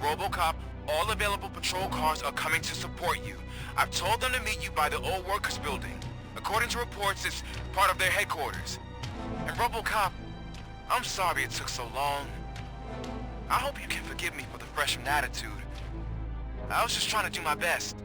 Robocop, all available patrol cars are coming to support you. I've told them to meet you by the old workers building. According to reports, it's part of their headquarters. And Robocop, I'm sorry it took so long. I hope you can forgive me for the freshman attitude. I was just trying to do my best.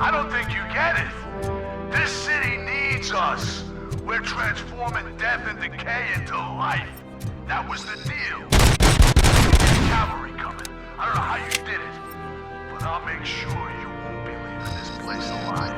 I don't think you get it. This city needs us. We're transforming death and decay into life. That was the deal. Cavalry coming. I don't know how you did it, but I'll make sure you won't be leaving this place alive.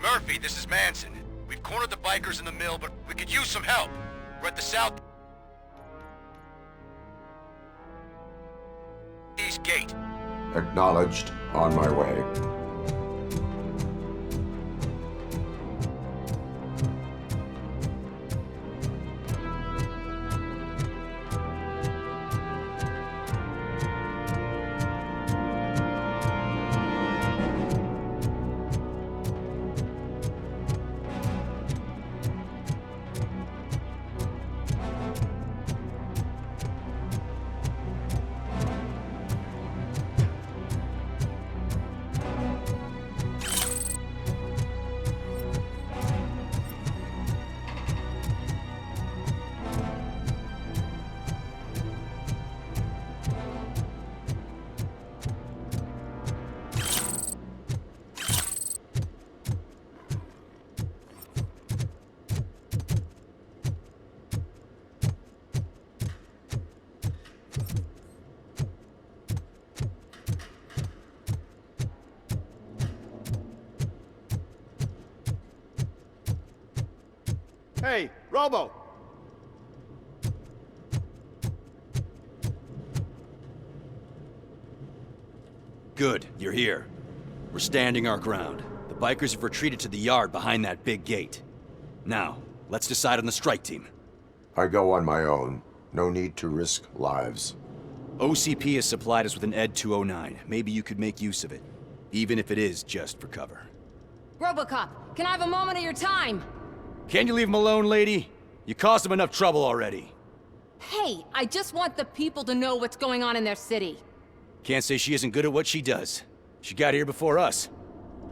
Murphy, this is Manson. We've cornered the bikers in the mill, but we could use some help. We're at the southeast gate. Acknowledged. On my way. Robo! Good, you're here. We're standing our ground. The bikers have retreated to the yard behind that big gate. Now, let's decide on the strike team. I go on my own. No need to risk lives. OCP has supplied us with an ED 209. Maybe you could make use of it, even if it is just for cover. Robocop, can I have a moment of your time? Can you leave him alone, lady? You caused him enough trouble already. Hey, I just want the people to know what's going on in their city. Can't say she isn't good at what she does. She got here before us.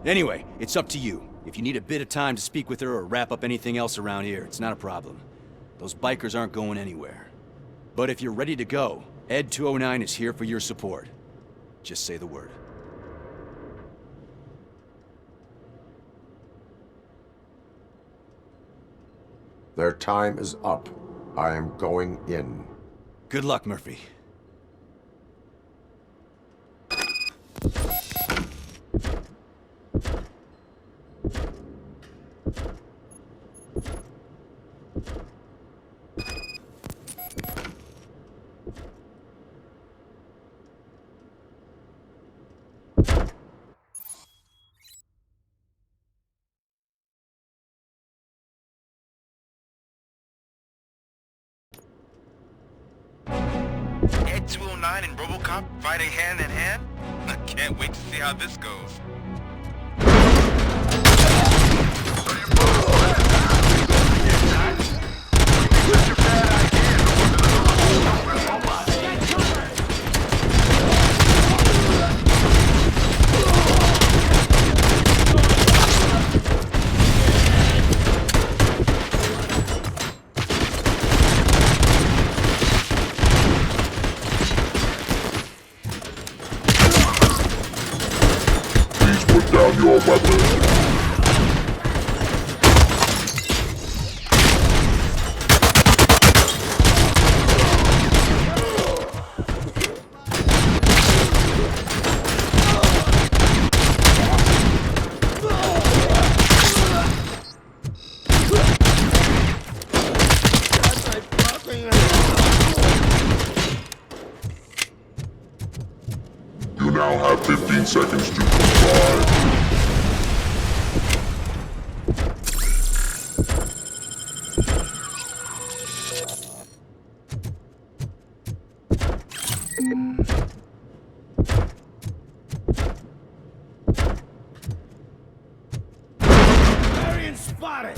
Anyway, it's up to you. If you need a bit of time to speak with her or wrap up anything else around here, it's not a problem. Those bikers aren't going anywhere. But if you're ready to go, ED 209 is here for your support. Just say the word. Their time is up. I am going in. Good luck, Murphy. Ed 209 and Robocop fighting hand in hand? I can't wait to see how this goes. Put down your weapons. You now have 15 seconds to comply. Variant spotted!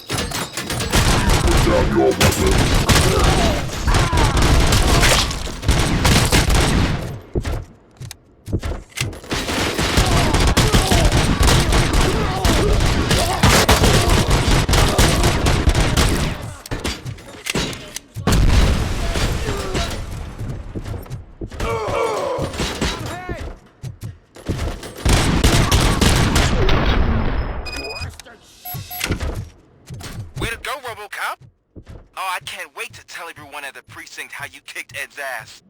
Put down your weapons. Way to go, Robocop! Oh, I can't wait to tell everyone at the precinct how you kicked Ed's ass.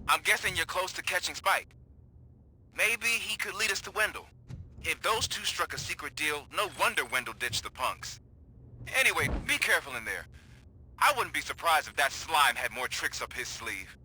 I'm guessing you're close to catching Spike. Maybe he could lead us to Wendell. If those two struck a secret deal, no wonder Wendell ditched the punks. Anyway, be careful in there. I wouldn't be surprised if that slime had more tricks up his sleeve.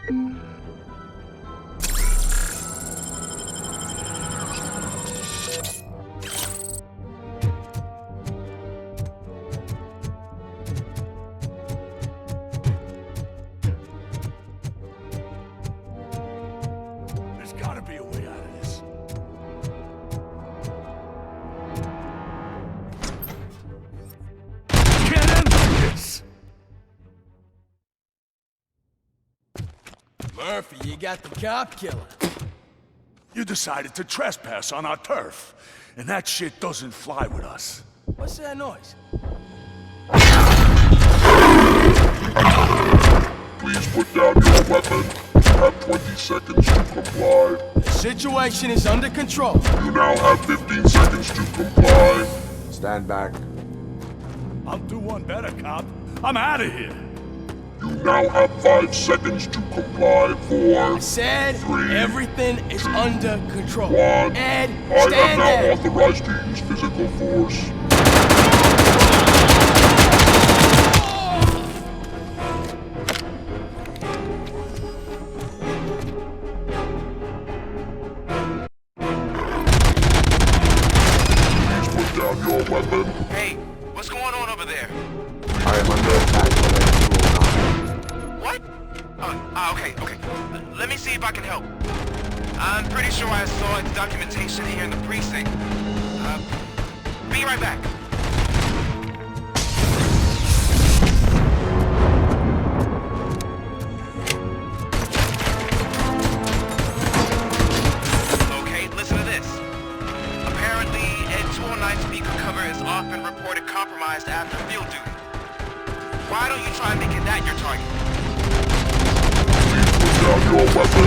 There's gotta be a way out of this. Can't end like this! Murphy, you got the cop killer. You decided to trespass on our turf, and that shit doesn't fly with us. What's that noise? Please put down your weapon. You have 20 seconds to comply. The situation is under control. You now have 15 seconds to comply. Stand back. I'll do one better, cop. I'm out of here. You now have 5 seconds to comply. 4, I said 3, everything is 2, under control. 1. Ed, I am stand now there. authorized to use physical force. Please put down your weapon. Hey, what's going on over there? I am under attack by a What? Okay. Let me see if I can help. I'm pretty sure I saw its documentation here in the precinct. Be right back. Okay, listen to this. Apparently, Ed 209 speaker cover is often reported compromised after field duty. Why don't you try making that your target? Put down your weapon.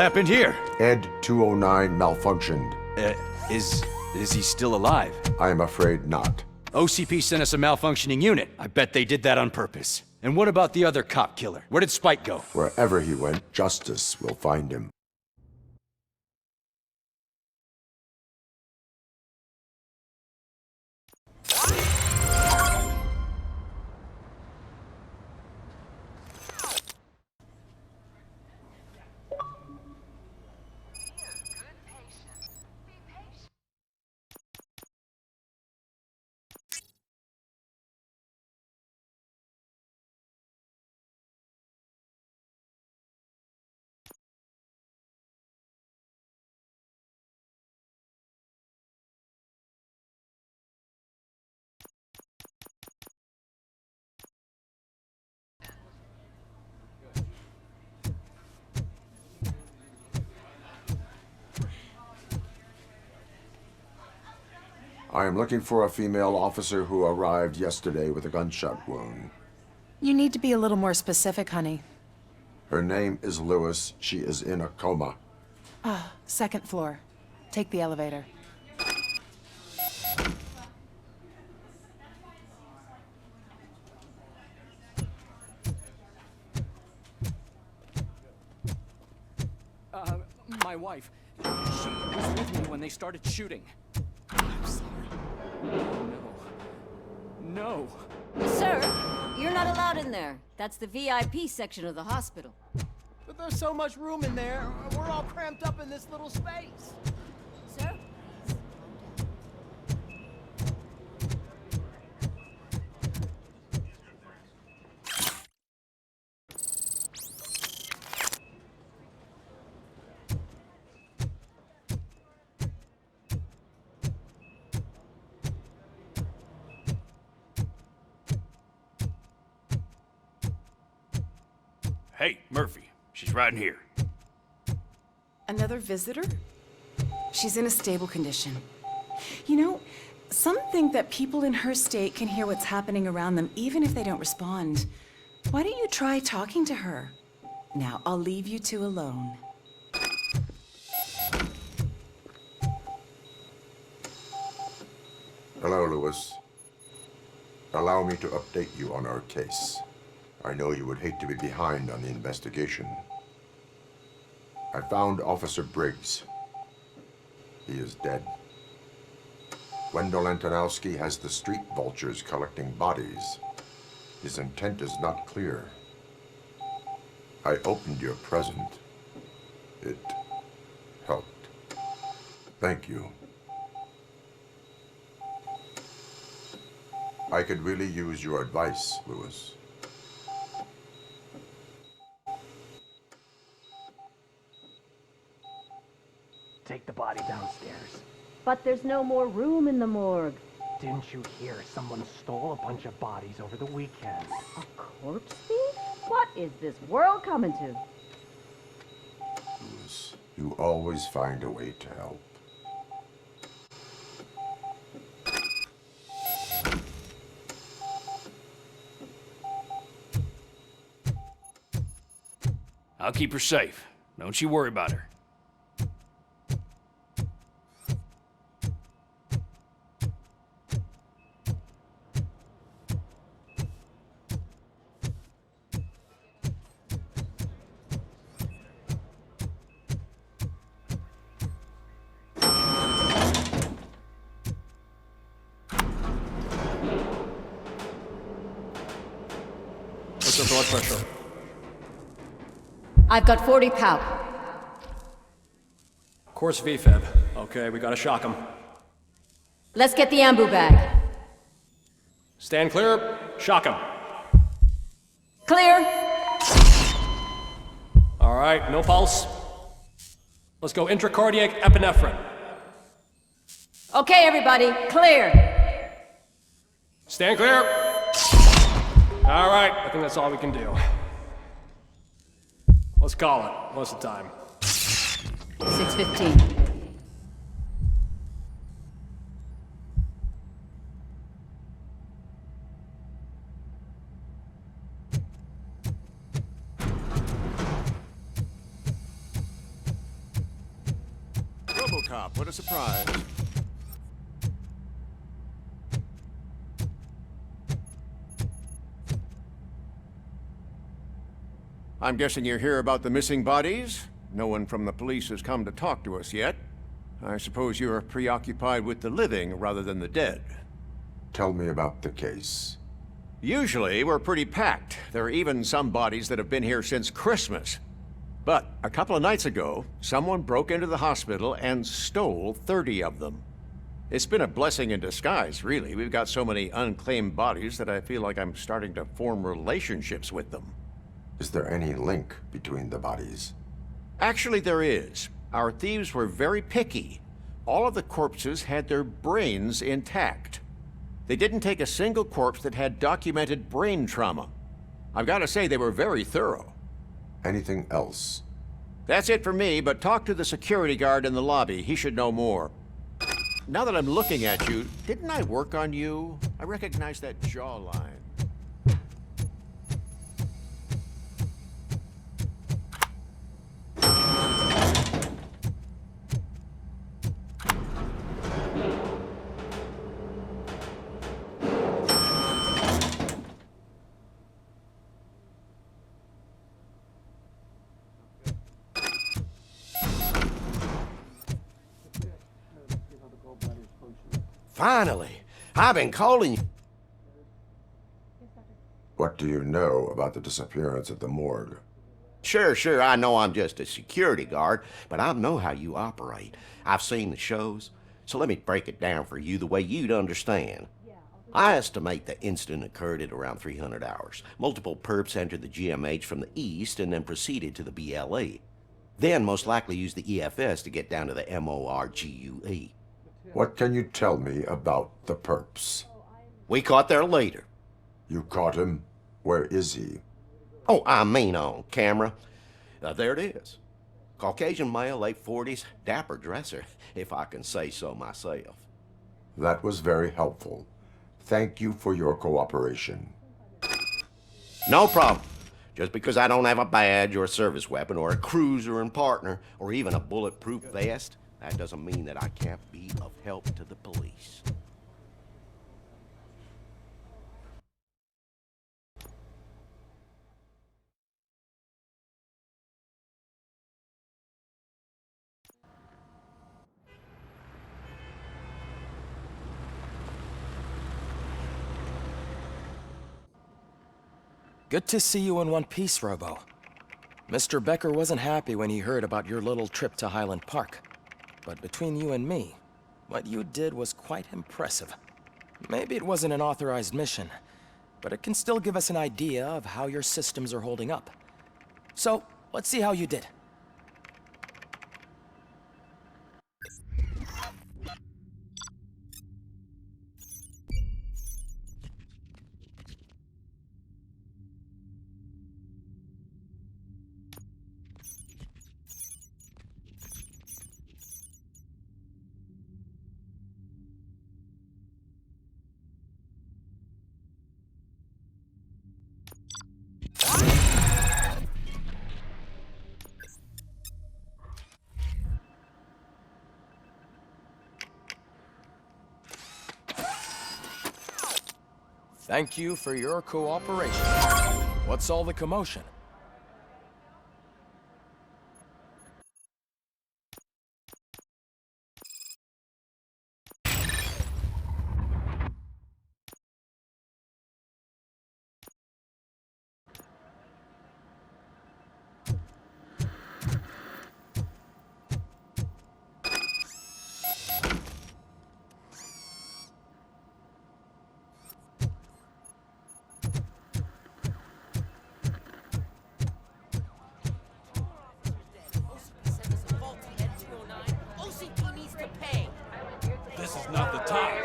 happened here? Ed 209 malfunctioned. Is he still alive? I am afraid not. OCP sent us a malfunctioning unit. I bet they did that on purpose. And what about the other cop killer? Where did Spike go? Wherever he went, justice will find him. I am looking for a female officer who arrived yesterday with a gunshot wound. You need to be a little more specific, honey. Her name is Lewis. She is in a coma. Second floor. Take the elevator. My wife. She was with me when they started shooting. I'm sorry. No. Sir, you're not allowed in there. That's the VIP section of the hospital. But there's so much room in there. We're all cramped up in this little space. Sir? Hey, Murphy. She's right in here. Another visitor? She's in a stable condition. You know, some think that people in her state can hear what's happening around them even if they don't respond. Why don't you try talking to her? Now, I'll leave you two alone. Hello, Lewis. Allow me to update you on our case. I know you would hate to be behind on the investigation. I found Officer Briggs. He is dead. Wendell Antonowski has the street vultures collecting bodies. His intent is not clear. I opened your present. It helped. Thank you. I could really use your advice, Lewis. Take the body downstairs. But there's no more room in the morgue. Didn't you hear someone stole a bunch of bodies over the weekend? A corpse thief? What is this world coming to? Lewis, you always find a way to help. I'll keep her safe. Don't you worry about her. What's your blood pressure? I've got 40 pow. Course VFib. Okay, we gotta shock him. Let's get the ambu bag. Stand clear. Shock him. Clear. All right, no pulse. Let's go intracardiac epinephrine. Okay, everybody, clear. Stand clear. All right, I think that's all we can do. Let's call it. What's the time? 6:15. Robocop. What a surprise. I'm guessing you're here about the missing bodies? No one from the police has come to talk to us yet. I suppose you're preoccupied with the living rather than the dead. Tell me about the case. Usually, we're pretty packed. There are even some bodies that have been here since Christmas. But a couple of nights ago, someone broke into the hospital and stole 30 of them. It's been a blessing in disguise, really. We've got so many unclaimed bodies that I feel like I'm starting to form relationships with them. Is there any link between the bodies? Actually, there is. Our thieves were very picky. All of the corpses had their brains intact. They didn't take a single corpse that had documented brain trauma. I've got to say, they were very thorough. Anything else? That's it for me, but talk to the security guard in the lobby. He should know more. Now that I'm looking at you, didn't I work on you? I recognize that jawline. Finally! I've been calling you. What do you know about the disappearance at the morgue? Sure, I know I'm just a security guard, but I know how you operate. I've seen the shows, so let me break it down for you the way you'd understand. I estimate the incident occurred at around 300 hours. Multiple perps entered the GMH from the east and then proceeded to the BLE. Then most likely used the EFS to get down to the MORGUE. What can you tell me about the perps? We caught their leader. You caught him? Where is he? Oh, I mean on camera. There it is. Caucasian male, late 40s, dapper dresser, if I can say so myself. That was very helpful. Thank you for your cooperation. No problem. Just because I don't have a badge or a service weapon or a cruiser and partner or even a bulletproof vest, that doesn't mean that I can't be of help to the police. Good to see you in one piece, Robo. Mr. Becker wasn't happy when he heard about your little trip to Highland Park. But between you and me, what you did was quite impressive. Maybe it wasn't an authorized mission, but it can still give us an idea of how your systems are holding up. So, let's see how you did. Thank you for your cooperation. What's all the commotion? Not the time.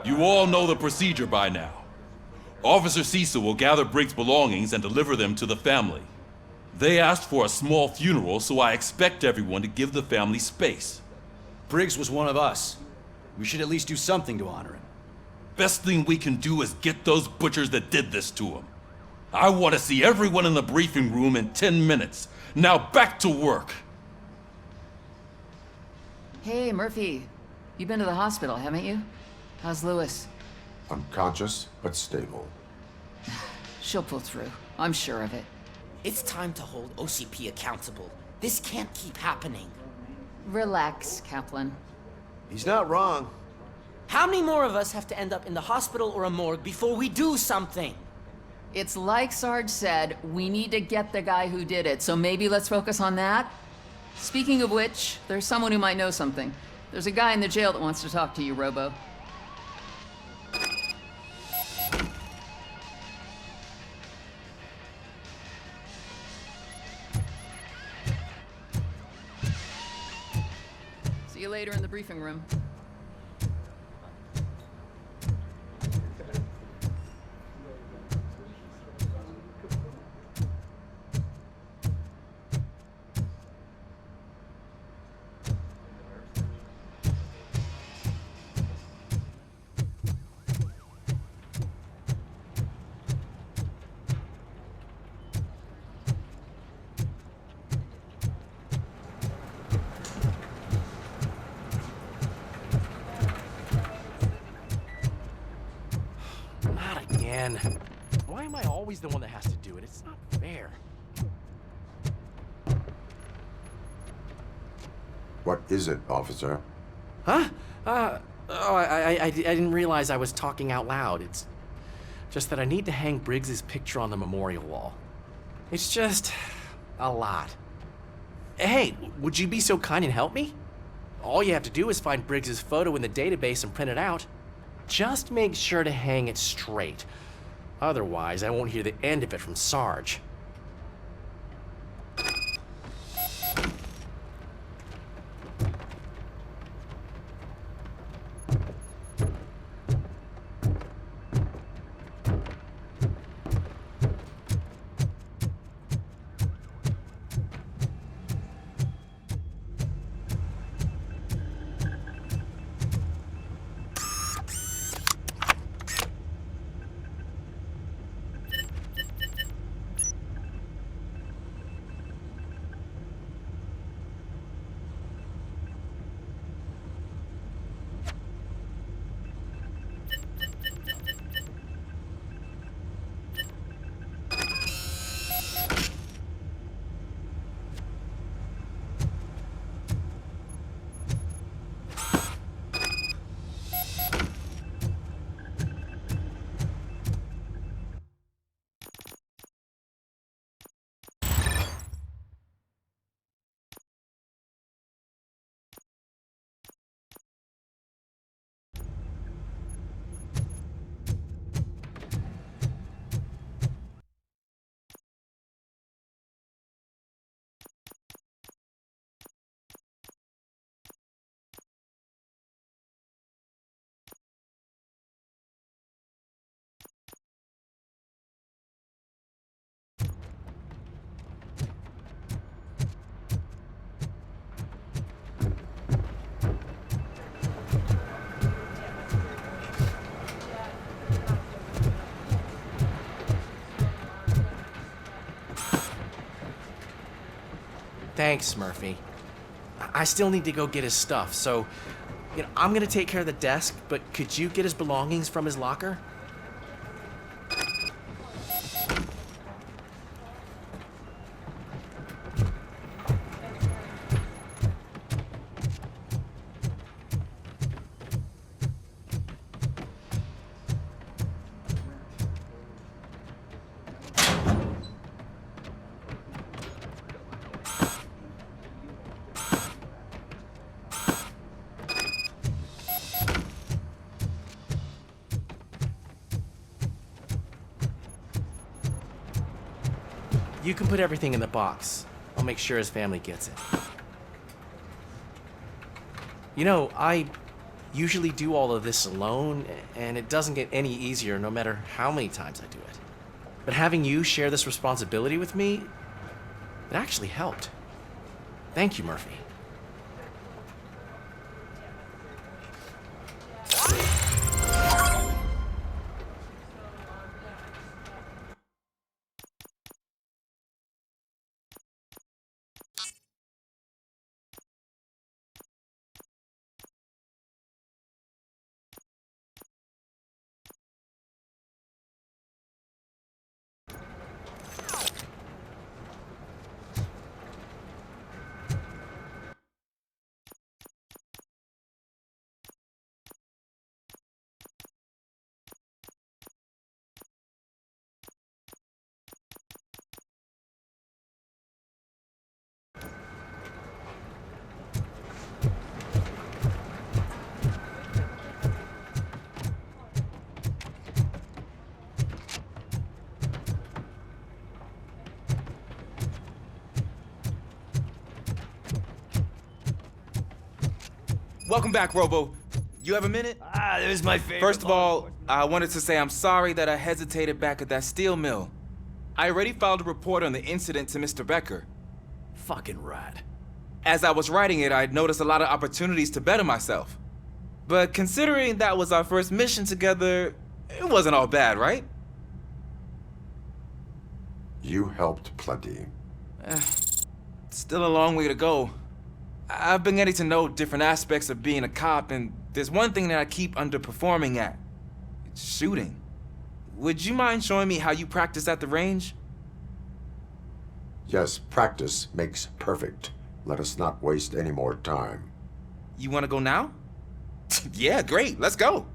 You all know the procedure by now. Officer Cecil will gather Briggs' belongings and deliver them to the family. They asked for a small funeral, so I expect everyone to give the family space. Briggs was one of us. We should at least do something to honor him. Best thing we can do is get those butchers that did this to him. I want to see everyone in the briefing room in 10 minutes. Now back to work. Hey, Murphy. You've been to the hospital, haven't you? How's Lewis? Unconscious, but stable. She'll pull through. I'm sure of it. It's time to hold OCP accountable. This can't keep happening. Relax, Kaplan. He's not wrong. How many more of us have to end up in the hospital or a morgue before we do something? It's like Sarge said, we need to get the guy who did it, so maybe let's focus on that? Speaking of which, there's someone who might know something. There's a guy in the jail that wants to talk to you, Robo. See you later in the briefing room. Not again. Why am I always the one that has to do it? It's not fair. What is it, officer? Huh? I didn't realize I was talking out loud. It's just that I need to hang Briggs's picture on the memorial wall. It's just a lot. Hey, would you be so kind and help me? All you have to do is find Briggs's photo in the database and print it out. Just make sure to hang it straight. Otherwise, I won't hear the end of it from Sarge. Thanks, Murphy. I still need to go get his stuff, so, I'm gonna take care of the desk, but could you get his belongings from his locker? You can put everything in the box. I'll make sure his family gets it. I usually do all of this alone, and it doesn't get any easier no matter how many times I do it. But having you share this responsibility with me, it actually helped. Thank you, Murphy. Welcome back, Robo. You have a minute? There's my favorite. First of all, I wanted to say I'm sorry that I hesitated back at that steel mill. I already filed a report on the incident to Mr. Becker. Fucking rad. As I was writing it, I'd noticed a lot of opportunities to better myself. But considering that was our first mission together, it wasn't all bad, right? You helped plenty. Still a long way to go. I've been getting to know different aspects of being a cop, and there's one thing that I keep underperforming at. It's shooting. Would you mind showing me how you practice at the range? Yes, practice makes perfect. Let us not waste any more time. You want to go now? Yeah, great. Let's go.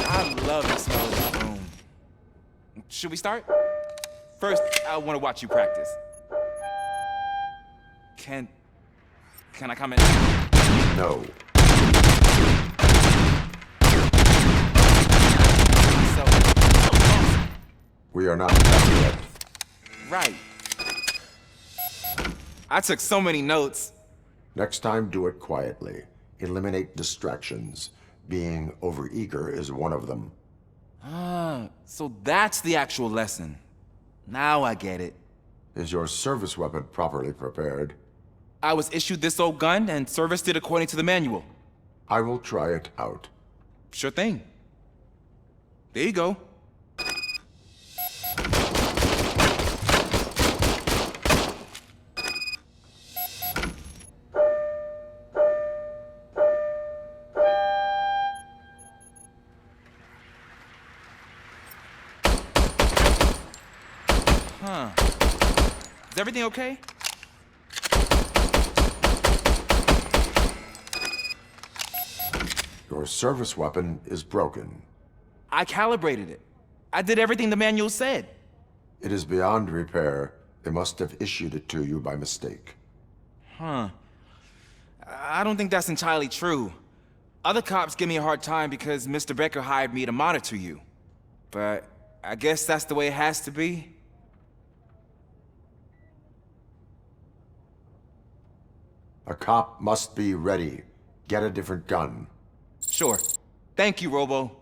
I love the smell of this room. Should we start? First, I want to watch you practice. Can I come in? No. We are not done yet. Right. I took so many notes. Next time, do it quietly. Eliminate distractions. Being overeager is one of them. Ah, so that's the actual lesson. Now I get it. Is your service weapon properly prepared? I was issued this old gun and serviced it according to the manual. I will try it out. Sure thing. There you go. Huh. Is everything okay? Your service weapon is broken. I calibrated it. I did everything the manual said. It is beyond repair. They must have issued it to you by mistake. Huh. I don't think that's entirely true. Other cops give me a hard time because Mr. Becker hired me to monitor you. But I guess that's the way it has to be. A cop must be ready. Get a different gun. Sure. Thank you, Robo.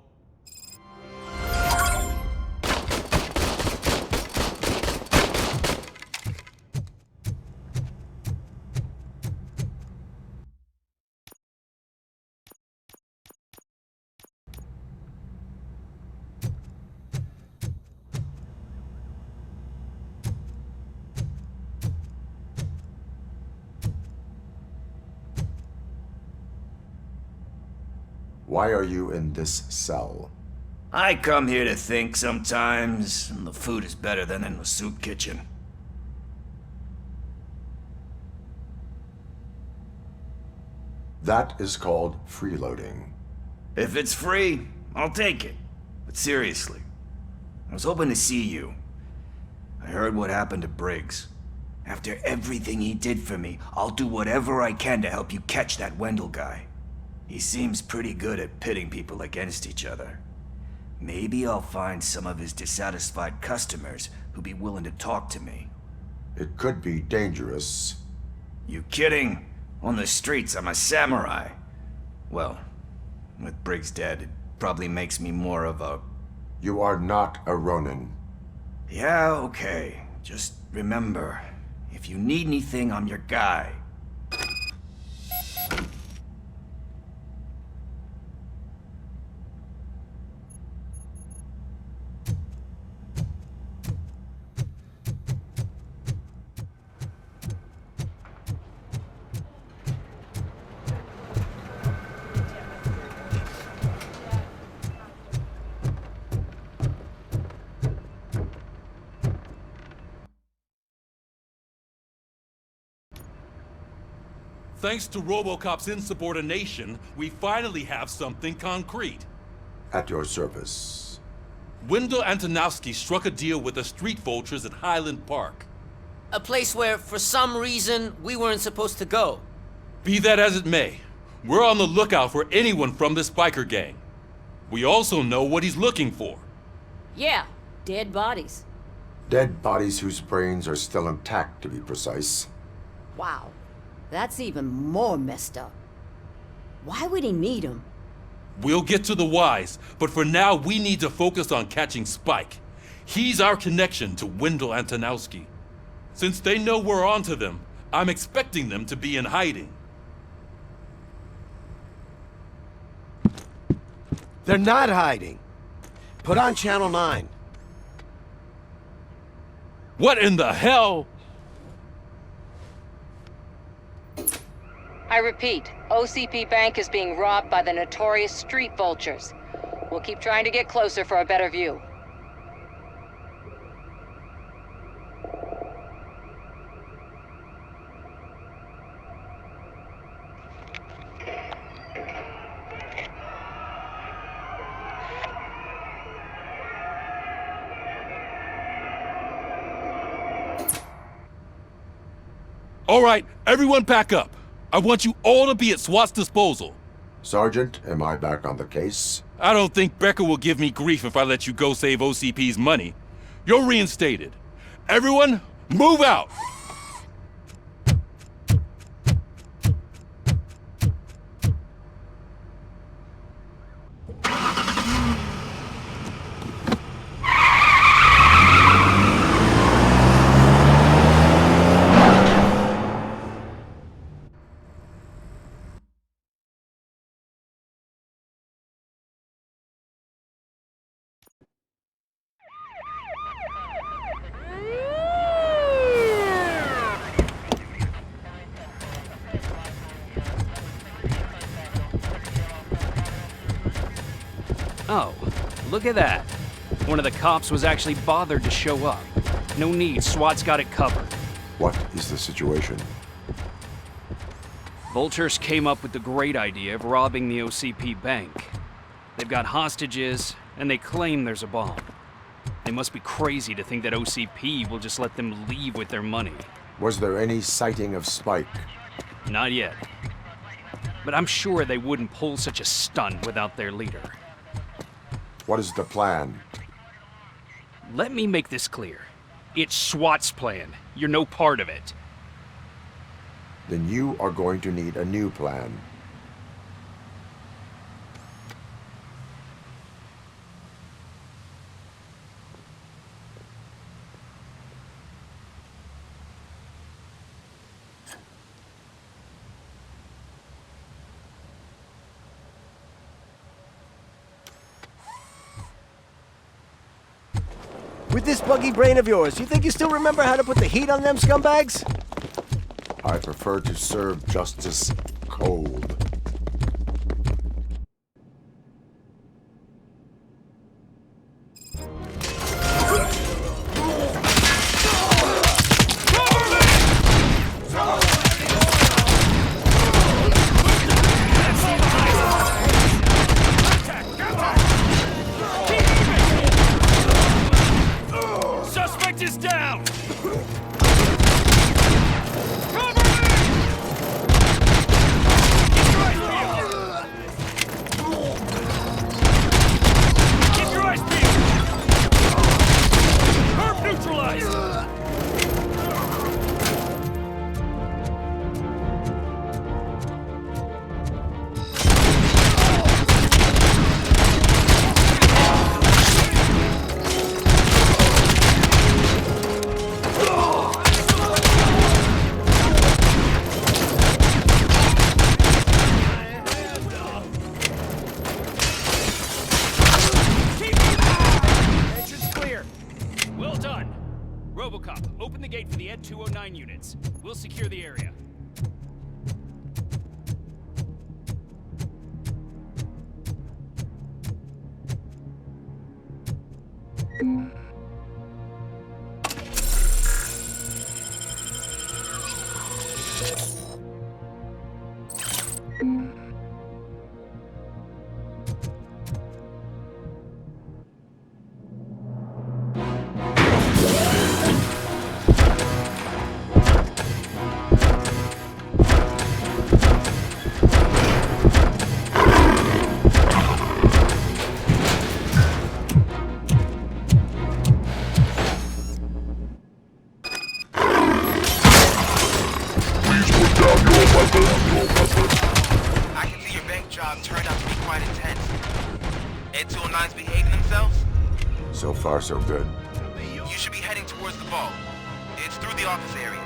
Why are you in this cell? I come here to think sometimes, and the food is better than in the soup kitchen. That is called freeloading. If it's free, I'll take it. But seriously, I was hoping to see you. I heard what happened to Briggs. After everything he did for me, I'll do whatever I can to help you catch that Wendell guy. He seems pretty good at pitting people against each other. Maybe I'll find some of his dissatisfied customers who'd be willing to talk to me. It could be dangerous. You kidding? On the streets, I'm a samurai. Well, with Briggs dead, it probably makes me more of a... You are not a Ronin. Yeah, okay. Just remember, if you need anything, I'm your guy. Thanks to Robocop's insubordination, we finally have something concrete. At your service. Wendell Antonowski struck a deal with the street vultures at Highland Park. A place where, for some reason, we weren't supposed to go. Be that as it may, we're on the lookout for anyone from this biker gang. We also know what he's looking for. Yeah, Dead bodies. Dead bodies whose brains are still intact, to be precise. Wow. That's even more messed up. Why would he need them? We'll get to the whys, but for now we need to focus on catching Spike. He's our connection to Wendell Antonowski. Since they know we're onto them, I'm expecting them to be in hiding. They're not hiding. Put on Channel 9. What in the hell? I repeat, OCP Bank is being robbed by the notorious street vultures. We'll keep trying to get closer for a better view. All right, everyone back up. I want you all to be at SWAT's disposal. Sergeant, am I back on the case? I don't think Becker will give me grief if I let you go save OCP's money. You're reinstated. Everyone, move out! Oh, look at that. One of the cops was actually bothered to show up. No need, SWAT's got it covered. What is the situation? Vultures came up with the great idea of robbing the OCP bank. They've got hostages, and they claim there's a bomb. They must be crazy to think that OCP will just let them leave with their money. Was there any sighting of Spike? Not yet. But I'm sure they wouldn't pull such a stunt without their leader. What is the plan? Let me make this clear. It's SWAT's plan. You're no part of it. Then you are going to need a new plan. With this buggy brain of yours, you think you still remember how to put the heat on them scumbags? I prefer to serve justice cold. Suspect is down! Keep your eyes peeled! Herb neutralized! Entrance clear. Well done. Robocop, open the gate for the Ed 209 units. We'll secure the area. job turned out to be quite intense. Ed 209's behaving themselves? So far, so good. You should be heading towards the vault. It's through the office area.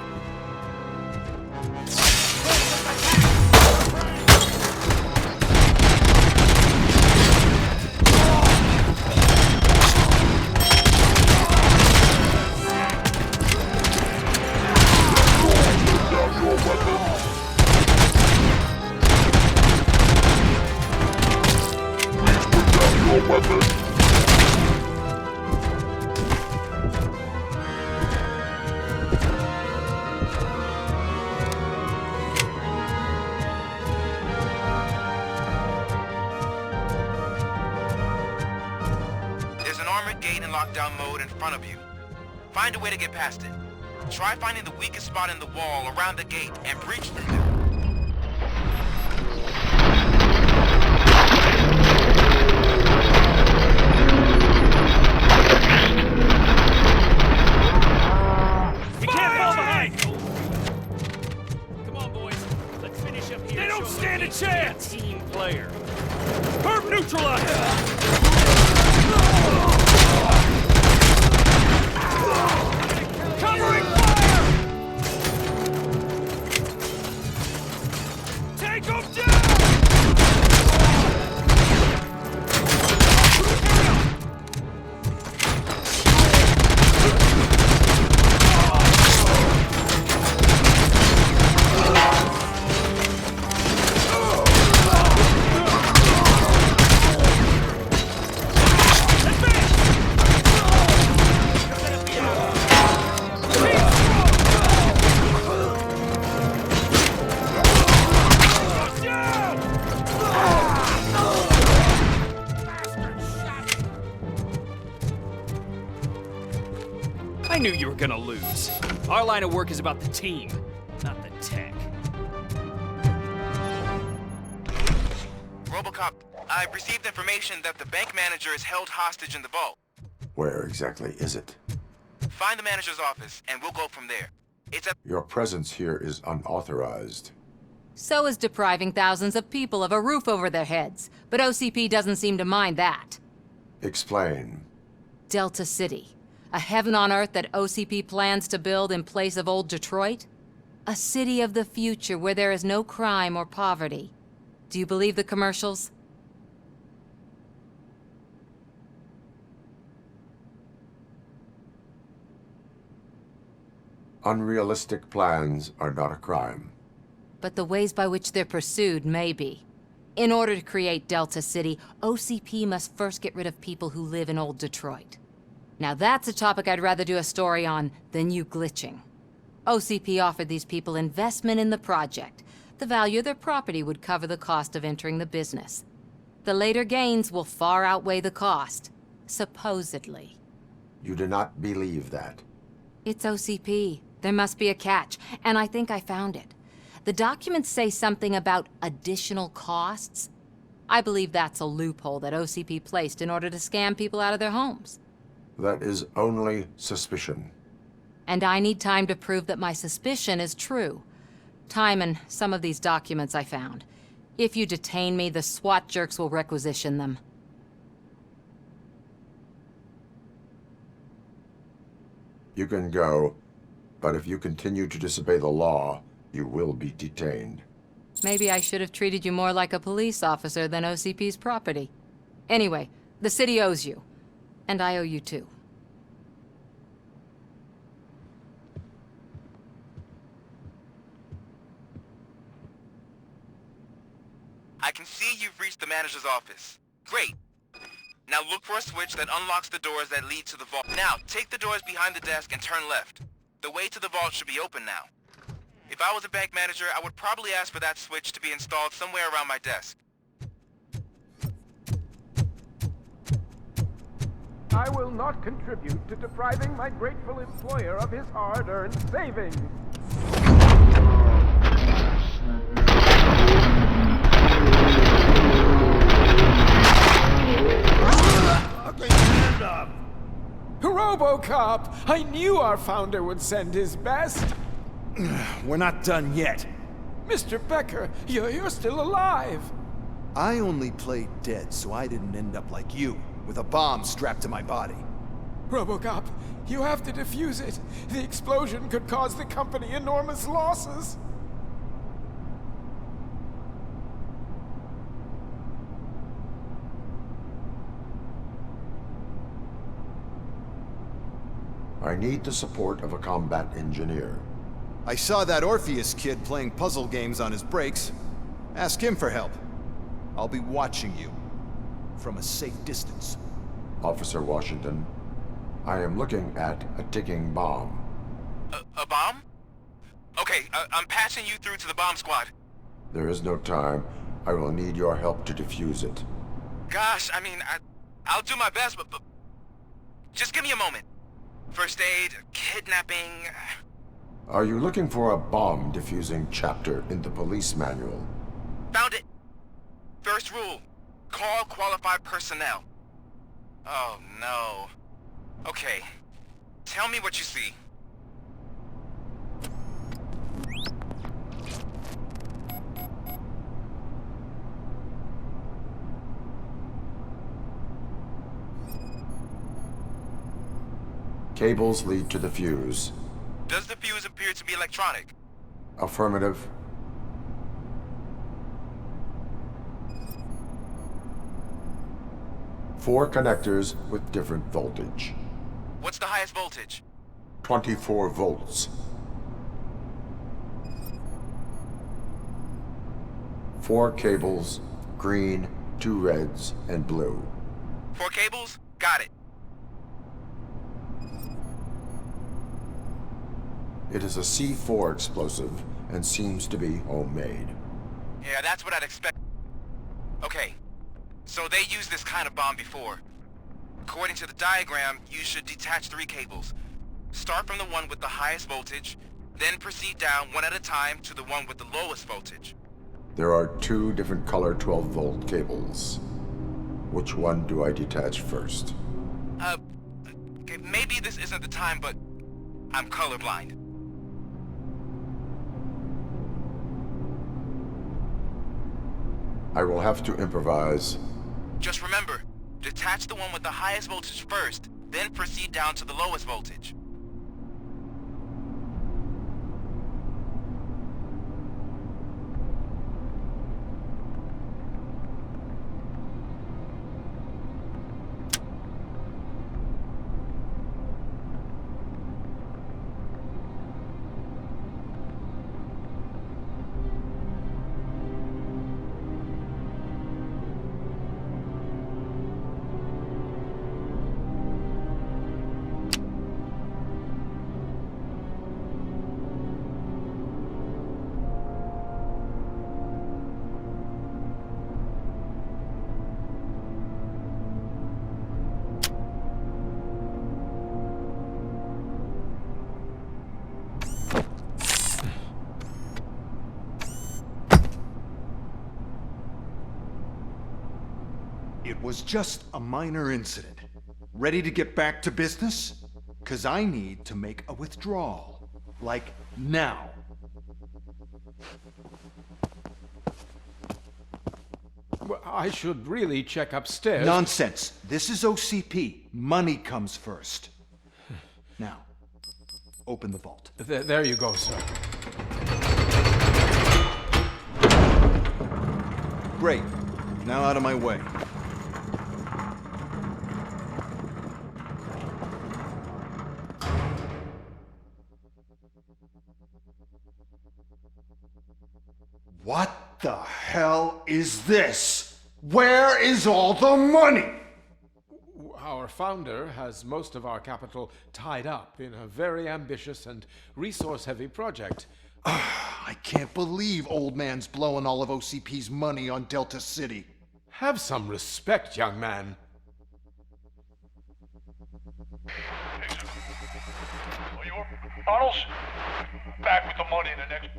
Lockdown mode in front of you. Find a way to get past it. Try finding the weakest spot in the wall around the gate and breach through there. We can't fall behind! Come on, boys. Let's finish up here. They don't stand a chance! Team player. Perp neutralized! Covering fire! Take them down! I knew you were gonna lose. Our line of work is about the team, not the tech. Robocop, I've received information that the bank manager is held hostage in the vault. Where exactly is it? Find the manager's office, and we'll go from there. It's at... Your presence here is unauthorized. So is depriving thousands of people of a roof over their heads. But OCP doesn't seem to mind that. Explain. Delta City. A heaven on earth that OCP plans to build in place of old Detroit? A city of the future where there is no crime or poverty. Do you believe the commercials? Unrealistic plans are not a crime. But the ways by which they're pursued may be. In order to create Delta City, OCP must first get rid of people who live in old Detroit. Now that's a topic I'd rather do a story on than you glitching. OCP offered these people investment in the project. The value of their property would cover the cost of entering the business. The later gains will far outweigh the cost, supposedly. You do not believe that. It's OCP. There must be a catch, and I think I found it. The documents say something about additional costs. I believe that's a loophole that OCP placed in order to scam people out of their homes. That is only suspicion. And I need time to prove that my suspicion is true. Time and some of these documents I found. If you detain me, the SWAT jerks will requisition them. You can go, but if you continue to disobey the law, you will be detained. Maybe I should have treated you more like a police officer than OCP's property. Anyway, the city owes you. And I owe you too. I can see you've reached the manager's office. Great. Now look for a switch that unlocks the doors that lead to the vault. Now, take the doors behind the desk and turn left. The way to the vault should be open now. If I was a bank manager, I would probably ask for that switch to be installed somewhere around my desk. I will not contribute to depriving my grateful employer of his hard-earned savings. Stand up! Robocop! I knew our founder would send his best. We're not done yet. Mr. Becker, you're still alive. I only played dead so I didn't end up like you, with a bomb strapped to my body. Robocop, you have to defuse it. The explosion could cause the company enormous losses. I need the support of a combat engineer. I saw that Orpheus kid playing puzzle games on his breaks. Ask him for help. I'll be watching you. From a safe distance. Officer Washington, I am looking at a ticking bomb. A bomb? Okay, I'm passing you through to the bomb squad. There is no time. I will need your help to defuse it. Gosh, I mean, I'll do my best, but just give me a moment. First aid, kidnapping... Are you looking for a bomb defusing chapter in the police manual? Found it! First rule, call qualified personnel. Oh no. Okay, tell me what you see. Cables lead to the fuse. Does the fuse appear to be electronic? Affirmative. Four connectors with different voltage. What's the highest voltage? 24 volts. 4 cables, green, 2 reds, and blue. 4 cables? Got it. It is a C4 explosive and seems to be homemade. Yeah, that's what I'd expect. Okay, so they used this kind of bomb before. According to the diagram, you should detach 3 cables. Start from the one with the highest voltage, then proceed down one at a time to the one with the lowest voltage. There are 2 different color 12-volt cables. Which one do I detach first? Okay, maybe this isn't the time, but I'm colorblind. I will have to improvise. Just remember, detach the one with the highest voltage first, then proceed down to the lowest voltage. It was just a minor incident. Ready to get back to business? 'Cause I need to make a withdrawal. Like, now. Well, I should really check upstairs. Nonsense. This is OCP. Money comes first. Now, open the vault. There you go, sir. Great. Now out of my way. What the hell is this? Where is all the money? Our founder has most of our capital tied up in a very ambitious and resource-heavy project. I can't believe old man's blowing all of OCP's money on Delta City. Have some respect, young man. Arnold, back with the money in the next...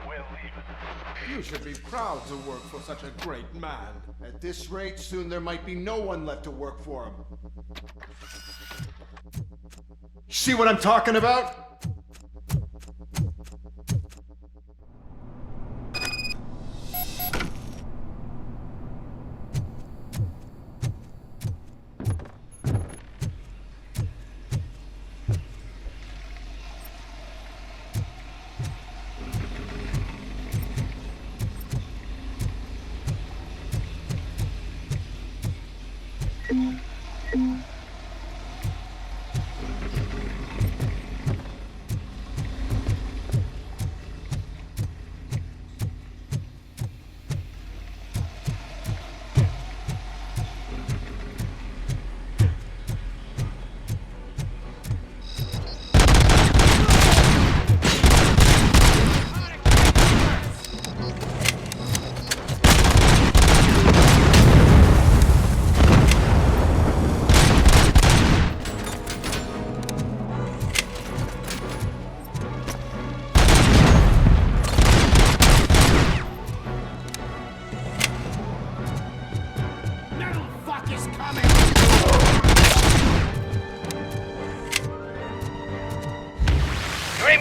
We're leaving. You should be proud to work for such a great man. At this rate, soon there might be no one left to work for him. See what I'm talking about?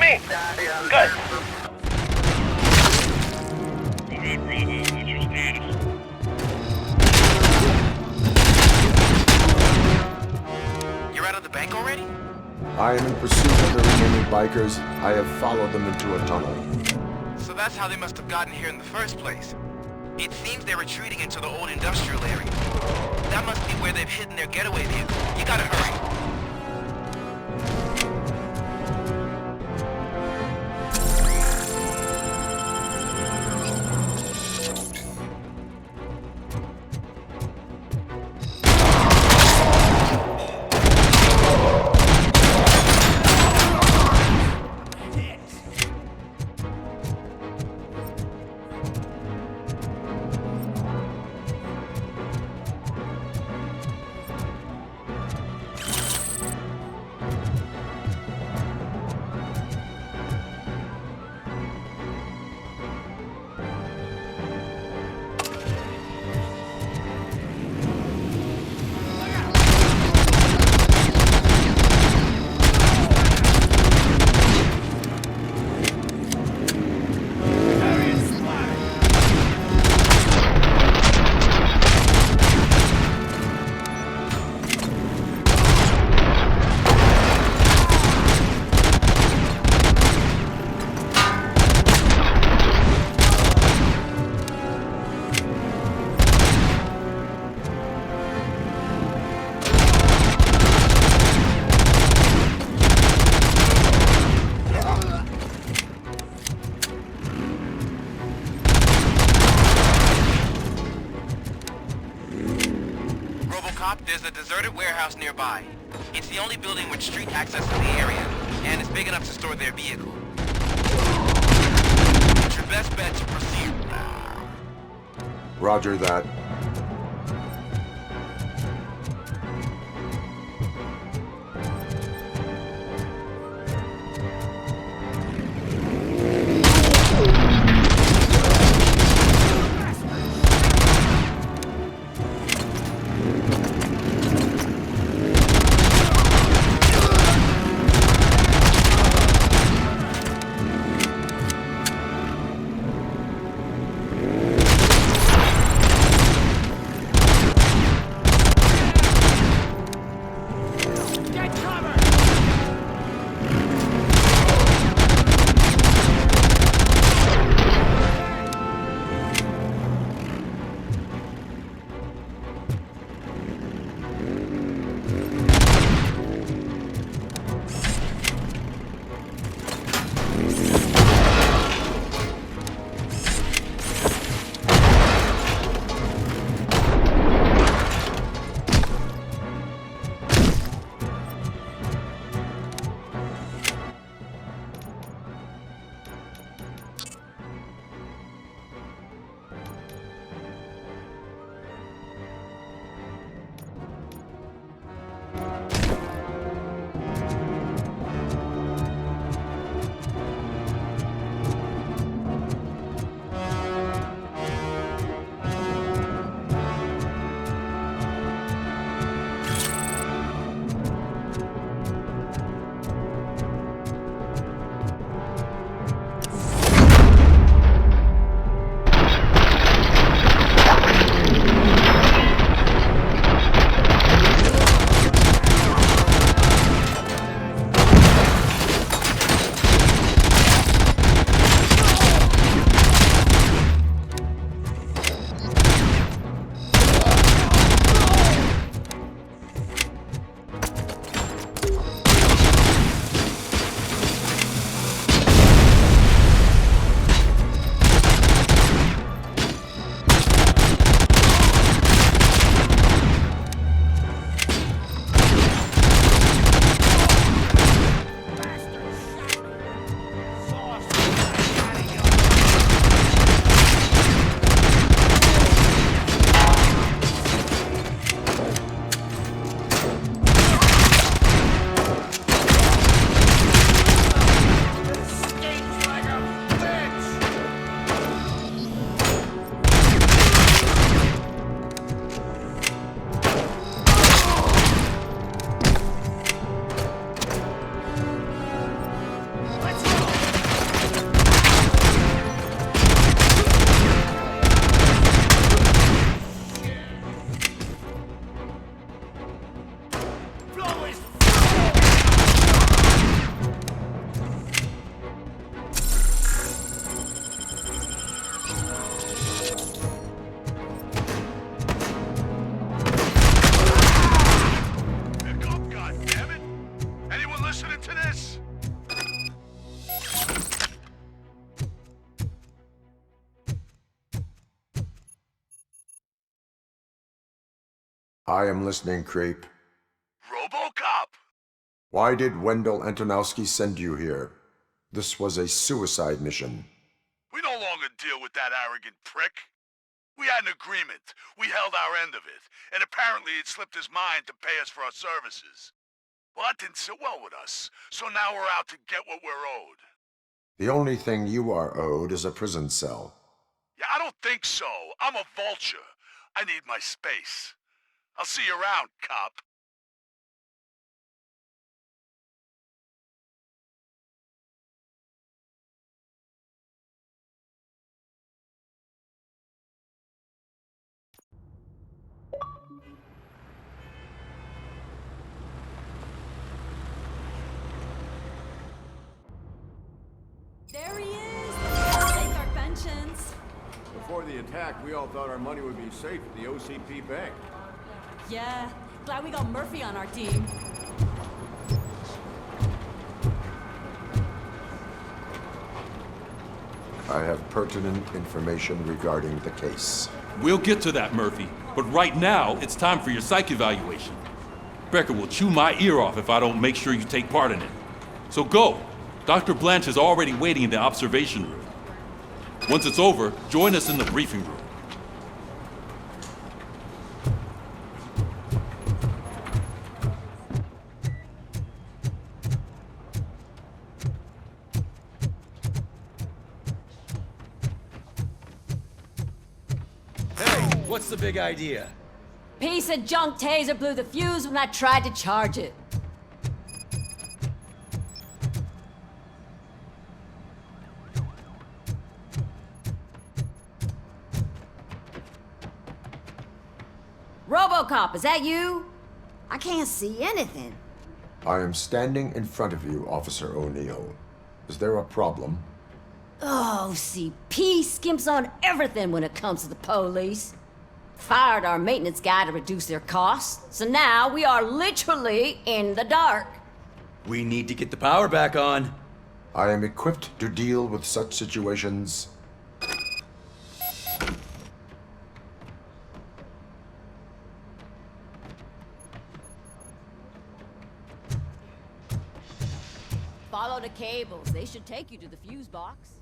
me? Good. You're out of the bank already? I am in pursuit of the remaining bikers. I have followed them into a tunnel. So that's how they must have gotten here in the first place. It seems they're retreating into the old industrial area. That must be where they've hidden their getaway vehicle. You gotta hurry. Robocop, there's a deserted warehouse nearby. It's the only building with street access to the area, and it's big enough to store their vehicle. It's your best bet to proceed. Roger that. listening to this? I am listening, Creep. Robocop! Why did Wendell Antonowski send you here? This was a suicide mission. We no longer deal with that arrogant prick. We had an agreement. We held our end of it. And apparently it slipped his mind to pay us for our services. Well, that didn't sit well with us. So now we're out to get what we're owed. The only thing you are owed is a prison cell. Yeah, I don't think so. I'm a vulture. I need my space. I'll see you around, cop. There he is! Let's take our pensions. Before the attack, we all thought our money would be safe at the OCP bank. Yeah, glad we got Murphy on our team. I have pertinent information regarding the case. We'll get to that, Murphy. But right now, it's time for your psych evaluation. Becker will chew my ear off if I don't make sure you take part in it. So go. Dr. Blanche is already waiting in the observation room. Once it's over, join us in the briefing room. What's the big idea? Piece of junk taser blew the fuse when I tried to charge it. Robocop, is that you? I can't see anything. I am standing in front of you, Officer O'Neill. Is there a problem? Oh, CP skimps on everything when it comes to the police. Fired our maintenance guy to reduce their costs, so now we are literally in the dark. We need to get the power back on. I am equipped to deal with such situations. Follow the cables. They should take you to the fuse box.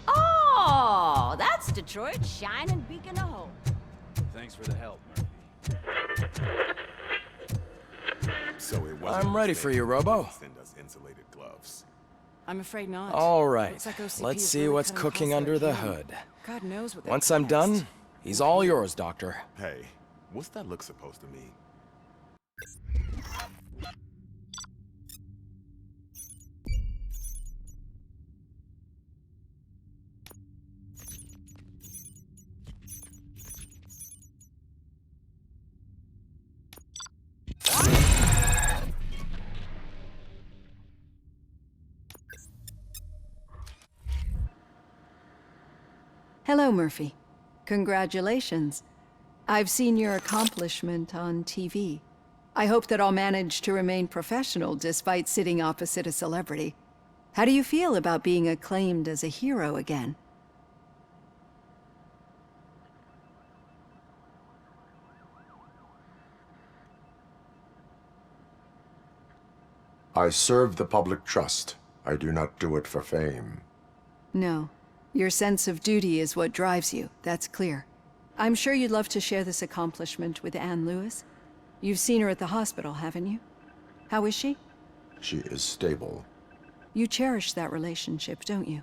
Oh, that's Detroit's shining beacon of hope. Thanks for the help, Murphy. So it wasn't I'm ready for you, Robo. Send us insulated gloves. I'm afraid not. All right, Looks like OCP let's is see really what's cutting cooking costs under there, the too. hood. God knows what they're Once I'm done, he's all yours, Doctor. Hey, what's that look supposed to mean? Hello, Murphy. Congratulations. I've seen your accomplishment on TV. I hope that I'll manage to remain professional despite sitting opposite a celebrity. How do you feel about being acclaimed as a hero again? I serve the public trust. I do not do it for fame. No. Your sense of duty is what drives you, that's clear. I'm sure you'd love to share this accomplishment with Anne Lewis. You've seen her at the hospital, haven't you? How is she? She is stable. You cherish that relationship, don't you?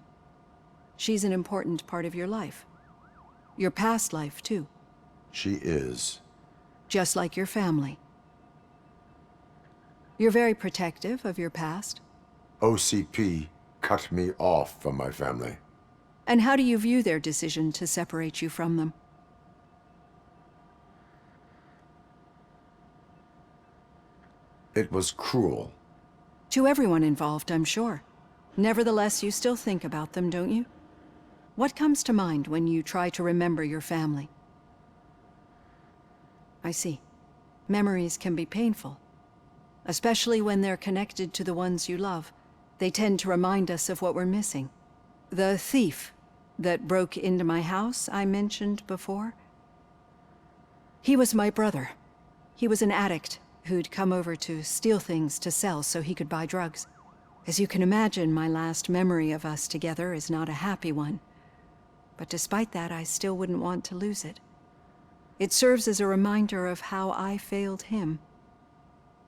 She's an important part of your life. Your past life, too. She is. Just like your family. You're very protective of your past. OCP cut me off from my family. And how do you view their decision to separate you from them? It was cruel. To everyone involved, I'm sure. Nevertheless, you still think about them, don't you? What comes to mind when you try to remember your family? I see. Memories can be painful. Especially when they're connected to the ones you love. They tend to remind us of what we're missing. The thief that broke into my house I mentioned before? He was my brother. He was an addict who'd come over to steal things to sell so he could buy drugs. As you can imagine, my last memory of us together is not a happy one. But despite that, I still wouldn't want to lose it. It serves as a reminder of how I failed him.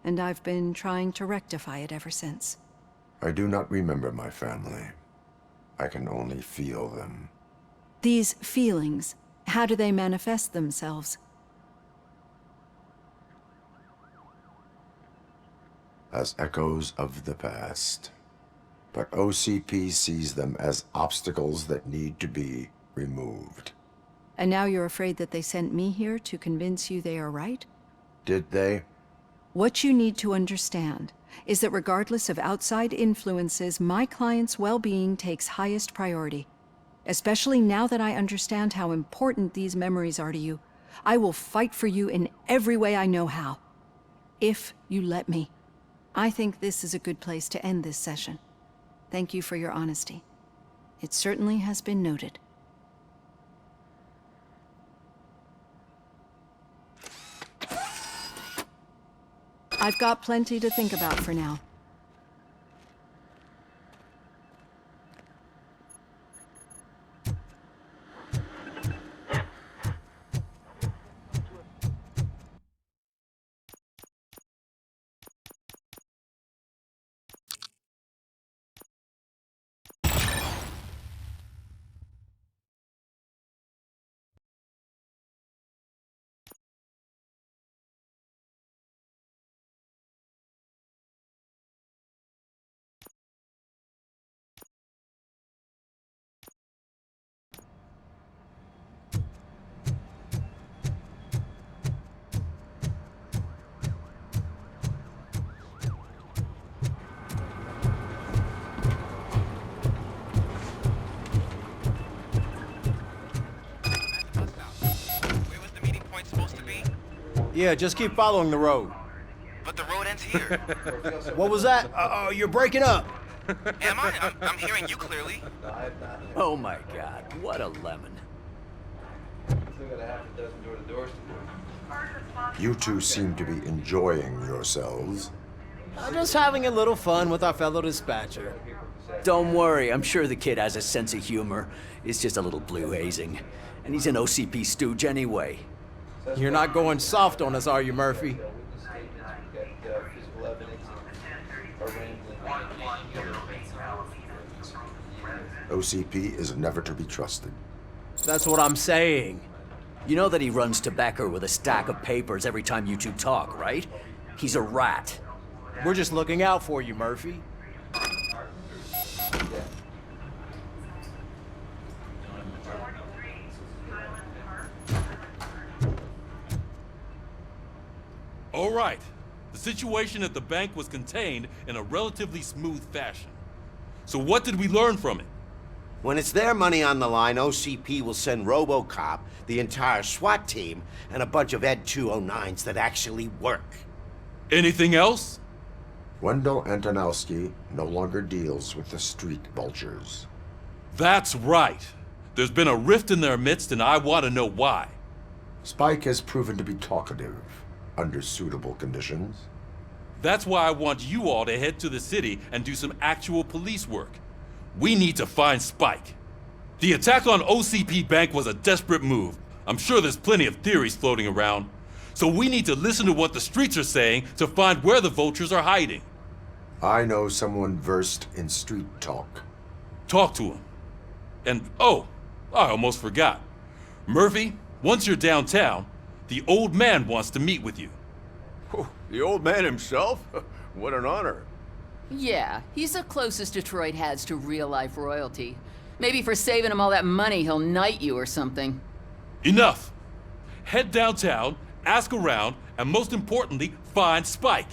And I've been trying to rectify it ever since. I do not remember my family. I can only feel them. These feelings, how do they manifest themselves? As echoes of the past. But OCP sees them as obstacles that need to be removed. And now you're afraid that they sent me here to convince you they are right? Did they? What you need to understand is that regardless of outside influences, my client's well-being takes highest priority. Especially now that I understand how important these memories are to you, I will fight for you in every way I know how. If you let me. I think this is a good place to end this session. Thank you for your honesty. It certainly has been noted. I've got plenty to think about for now. Yeah, just keep following the road. But the road ends here. What was that? You're breaking up. Am I? I'm hearing you clearly. Oh my God, what a lemon. You two seem to be enjoying yourselves. Just having a little fun with our fellow dispatcher. Don't worry, I'm sure the kid has a sense of humor. It's just a little blue hazing. And he's an OCP stooge anyway. You're not going soft on us, are you, Murphy? OCP is never to be trusted. That's what I'm saying. You know that he runs to Becker with a stack of papers every time you two talk, right? He's a rat. We're just looking out for you, Murphy. All right. The situation at the bank was contained in a relatively smooth fashion. So what did we learn from it? When it's their money on the line, OCP will send Robocop, the entire SWAT team, and a bunch of Ed 209s that actually work. Anything else? Wendell Antonowski no longer deals with the street vultures. That's right. There's been a rift in their midst, and I want to know why. Spike has proven to be talkative, under suitable conditions. That's why I want you all to head to the city and do some actual police work. We need to find Spike. The attack on OCP Bank was a desperate move. I'm sure there's plenty of theories floating around. So we need to listen to what the streets are saying to find where the vultures are hiding. I know someone versed in street talk. Talk to him. And, oh, I almost forgot. Murphy, once you're downtown, the old man wants to meet with you. Oh, the old man himself? What an honor. Yeah, he's the closest Detroit has to real-life royalty. Maybe for saving him all that money, he'll knight you or something. Enough! Head downtown, ask around, and most importantly, find Spike.